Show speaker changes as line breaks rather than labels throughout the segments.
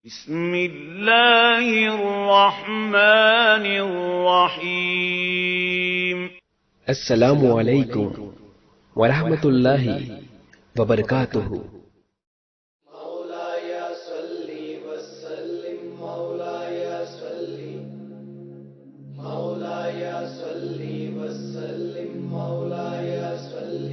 بسم الله الرحمن الرحيم
السلام عليكم ورحمة الله وبركاته.
مولاي صل وسلم مولاي صل مولاي صل وسلم مولاي صل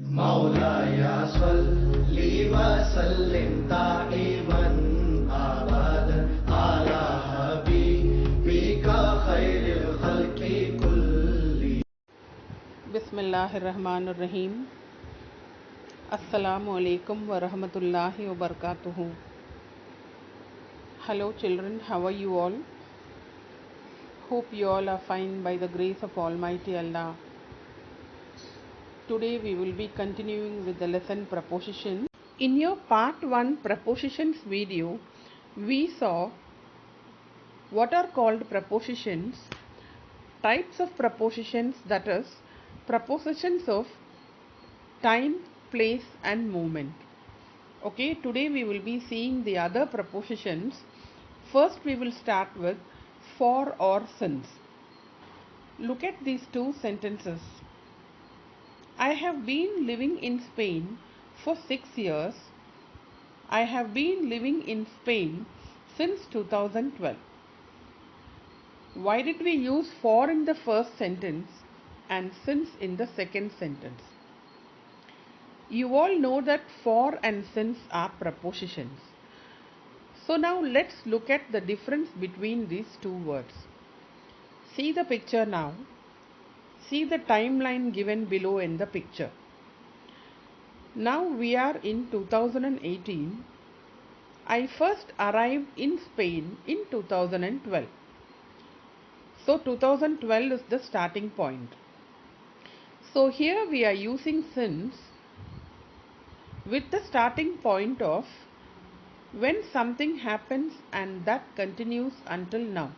مولاي صل وسلم دائما ابدا على حبيبك خير الخلق كلهم.
Bismillahirrahmanirrahim. Assalamu alaikum wa rahmatullahi wa barakatuhu. Hello children, how are you all? Hope you all are fine by the grace of Almighty Allah. Today we will be continuing with the lesson Prepositions. In your part 1 Prepositions video, we saw what are called prepositions, types of prepositions, that is prepositions of time, place and movement. Okay, today we will be seeing the other prepositions. First we will start with for or since. Look at these two sentences. I have been living in Spain for 6 years. I have been living in Spain since 2012. Why did we use for in the first sentence and since in the second sentence? You all know that for and since are prepositions. So now let's look at the difference between these two words. See the picture now. See the timeline given below in the picture. Now we are in 2018. I first arrived in Spain in 2012. So 2012 is the starting point. So here we are using since with the starting point of when something happens and that continues until now.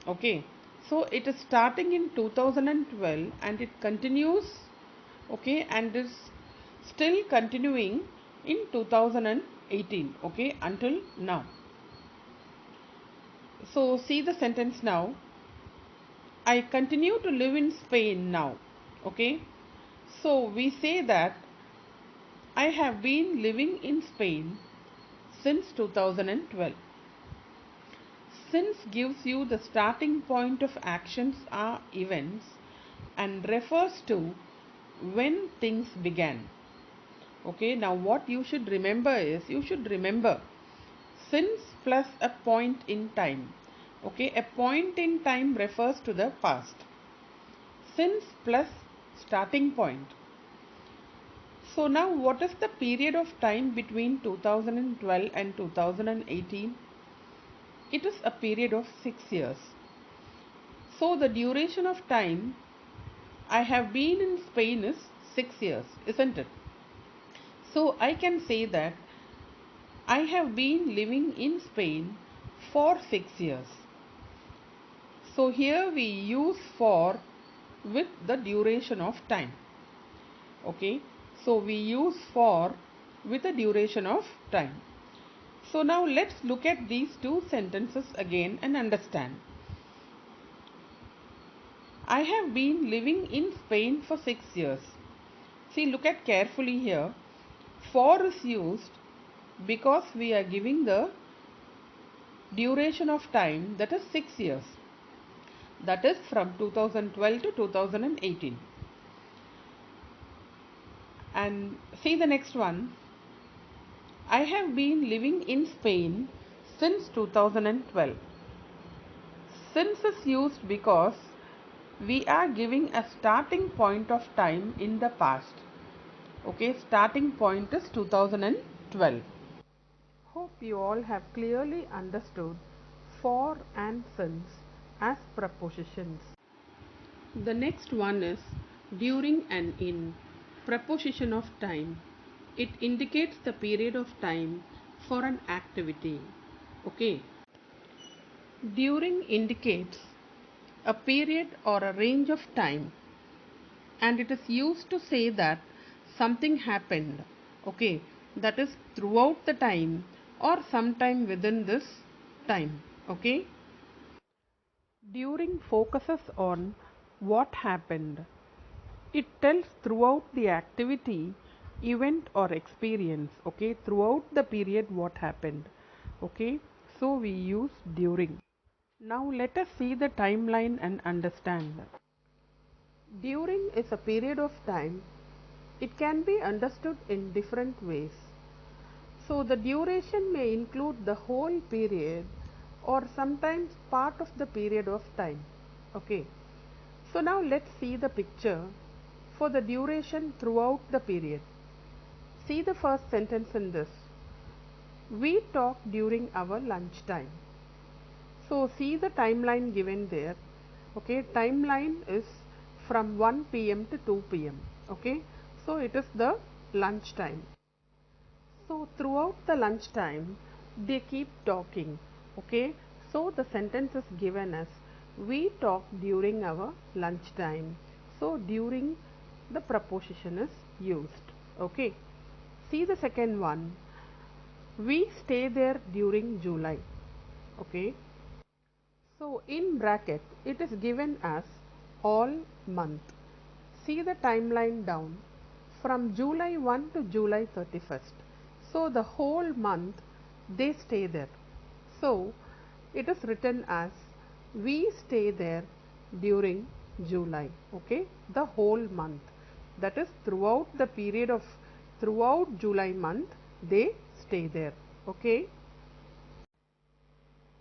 Okay, so it is starting in 2012 and it continues, okay, and is still continuing in 2018, okay, until now. So see the sentence now. I continue to live in Spain now. Okay, so we say that I have been living in Spain since 2012. Since gives you the starting point of actions or events and refers to when things began. Okay, now what you should remember is, you should remember since plus a point in time. Okay, a point in time refers to the past. Since plus starting point. So now what is the period of time between 2012 and 2018? It is a period of 6 years. So the duration of time I have been in Spain is 6 years, isn't it? So I can say that I have been living in Spain for 6 years. So here we use for with the duration of time. Okay, so we use for with the duration of time. So now let's look at these two sentences again and understand. I have been living in Spain for 6 years. See, look at carefully here. For is used because we are giving the duration of time, that is 6 years. That is from 2012 to 2018. And see the next one. I have been living in Spain since 2012. Since is used because we are giving a starting point of time in the past. Okay, starting point is 2012. Hope you all have clearly understood for and since as prepositions. The next one is during and in. Preposition of time. It indicates the period of time for an activity. Okay. During indicates a period or a range of time, and it is used to say that something happened. Okay. that is throughout the time or sometime within this time. Okay. During focuses on what happened. It tells throughout the activity, event or experience. Okay, throughout the period what happened. Okay, so we use during. Now let us see the timeline and understand. During is a period of time. It can be understood in different ways. So the duration may include the whole period or sometimes part of the period of time. Okay. So now let's see the picture for the duration throughout the period. See the first sentence in this. We talk during our lunch time. So see the timeline given there. Okay, timeline is from 1 p.m. to 2 p.m. Okay, so it is the lunch time. So throughout the lunch time, they keep talking. Okay, so the sentence is given as we talk during our lunch time. So during the preposition is used. Okay, see the second one. We stay there during July. Okay, so in bracket it is given as all month. See the timeline down from July 1 to July 31st. So the whole month they stay there. So it is written as we stay there during July. Okay, the whole month. That is throughout the period of throughout July month they stay there. Okay.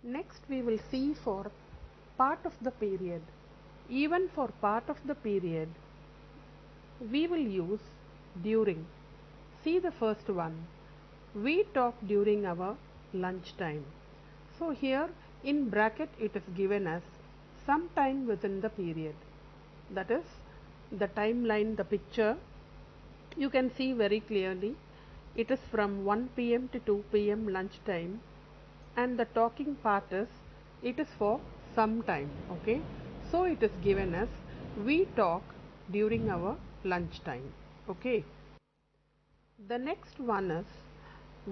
Next we will see for part of the period. Even for part of the period we will use during. See the first one. We talk during our lunch time. So here in bracket it is given as sometime within the period. That is the timeline, the picture you can see very clearly. It is from 1 p.m. to 2 p.m. lunch time, and the talking part is it is for some time. Okay, so it is given as we talk during our lunch time. Okay, the next one is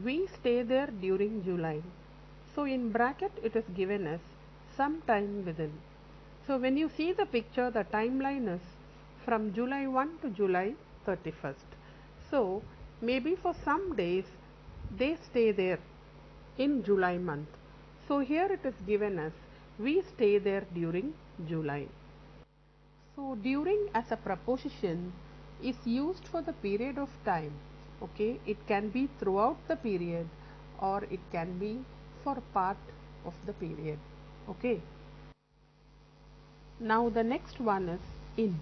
we stay there during July. So in bracket it is given as some time within. So when you see the picture, the timeline is from July 1 to July 31st. So maybe for some days they stay there in July month. So here it is given as we stay there during July. So during as a preposition is used for the period of time. Okay, it can be throughout the period or it can be for part of the period. Okay. Now the next one is in.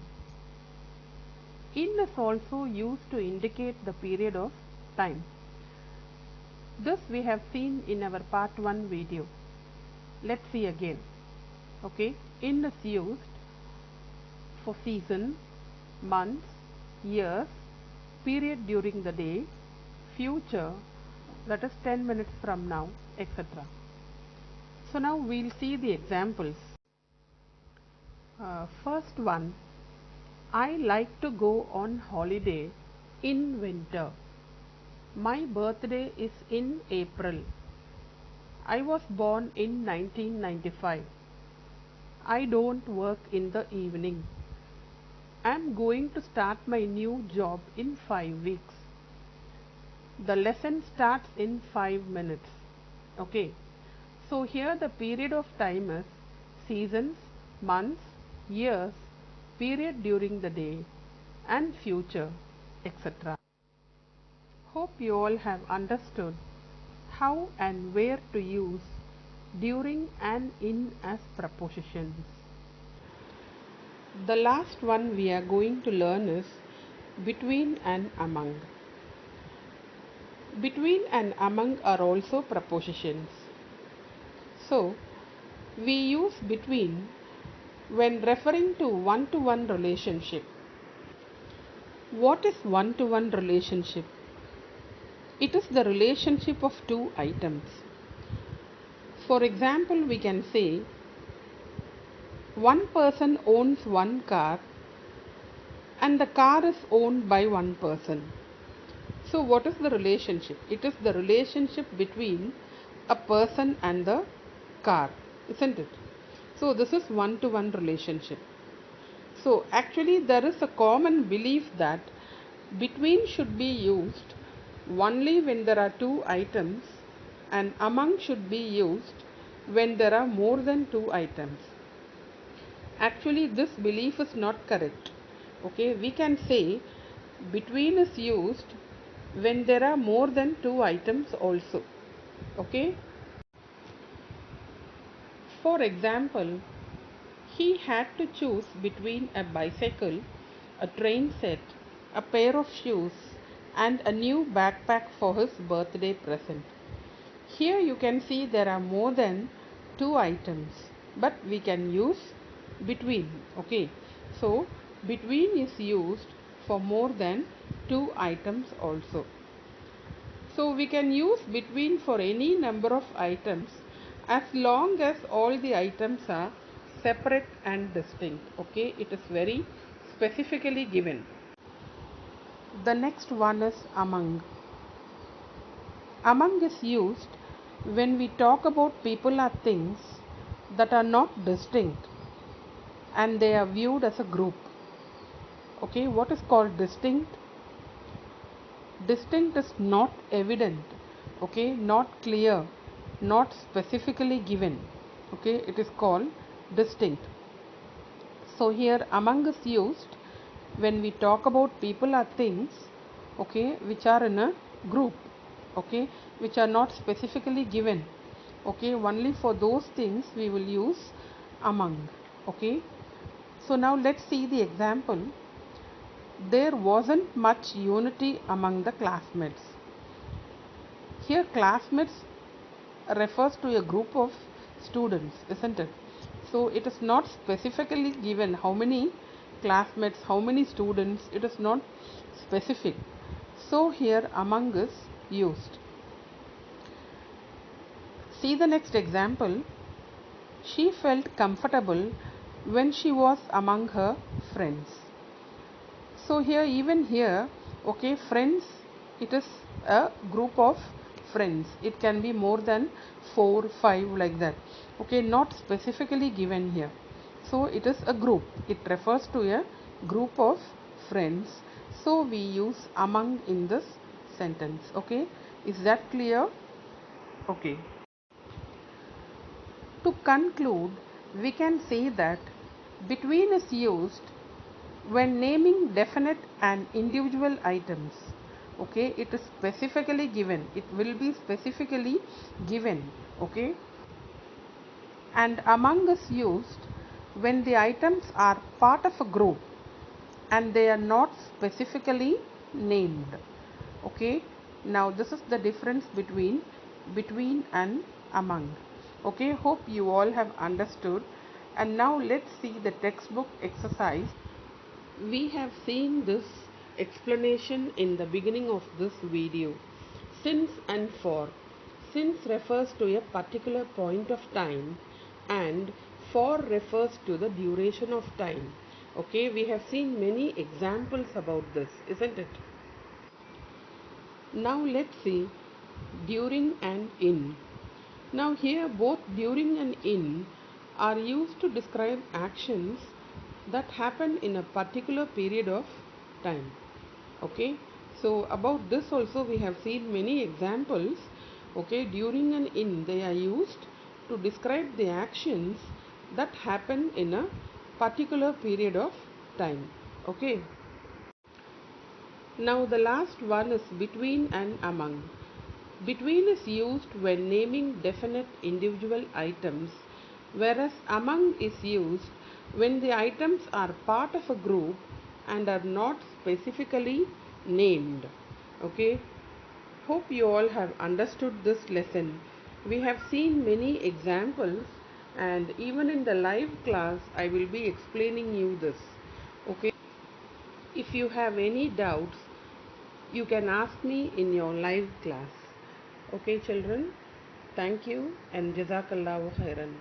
In is also used to indicate the period of time. This we have seen in our part 1 video. Let's see again. Okay, in is used for season, months, years, period during the day, future, that is 10 minutes from now, etc. So now we'll see the examples. First one, I like to go on holiday in winter. My birthday is in April. I was born in 1995. I don't work in the evening. I am going to start my new job in 5 weeks. The lesson starts in 5 minutes. Okay. So here the period of time is seasons, months, years, period during the day, and future, etc. Hope you all have understood how and where to use during and in as prepositions. The last one we are going to learn is between and among. Between and among are also prepositions. So, we use between when referring to one-to-one relationship. What is one-to-one relationship? It is the relationship of two items. For example, we can say one person owns one car and the car is owned by one person. So what is the relationship? It is the relationship between a person and the car, isn't it? So this is one-to-one relationship. So actually there is a common belief that between should be used only when there are two items and among should be used when there are more than two items. Actually this belief is not correct. Okay, we can say between is used when there are more than two items also. Okay, for example, he had to choose between a bicycle, a train set, a pair of shoes, and a new backpack for his birthday present. Here you can see there are more than two items, but we can use between. Okay, so between is used for more than two items also. So we can use between for any number of items as long as all the items are separate and distinct. Okay, it is very specifically given. The next one is among. Among is used when we talk about people or things that are not distinct and they are viewed as a group. Okay, what is called distinct? Distinct is not evident, okay, not clear, not specifically given. Okay, it is called distinct. So here among is used when we talk about people or things, okay, which are in a group, okay, which are not specifically given. Okay, only for those things we will use among. Okay, so now let's see the example. There wasn't much unity among the classmates. Here classmates refers to a group of students, isn't it? So it is not specifically given how many classmates, how many students, it is not specific. So here among is used. See the next example. She felt comfortable when she was among her friends. So here even here, okay, friends, it is a group of friends. It can be more than 4, 5 like that. Okay, not specifically given here. So it is a group. It refers to a group of friends. So we use among in this sentence. Okay, is that clear? Okay. To conclude, we can say that between is used when naming definite and individual items. Okay, it is specifically given, it will be specifically given. Okay, and among is used when the items are part of a group and they are not specifically named. Okay, now this is the difference between and among. Okay, hope you all have understood. And now let's see the textbook exercise. We have seen this explanation in the beginning of this video. Since and for. Since refers to a particular point of time and for refers to the duration of time. Okay, we have seen many examples about this, isn't it? Now let's see during and in. Now here both during and in are used to describe actions that happen in a particular period of time. Okay, so about this also we have seen many examples. Okay, during and in, they are used to describe the actions that happen in a particular period of time. Okay, now the last one is between and among. Between is used when naming definite individual items, whereas among is used when the items are part of a group and are not specifically named. Okay, hope you all have understood this lesson. We have seen many examples, and even in the live class I will be explaining you this. Okay, if you have any doubts, you can ask me in your live class. Okay, children, thank you and Jazakallahu khairan.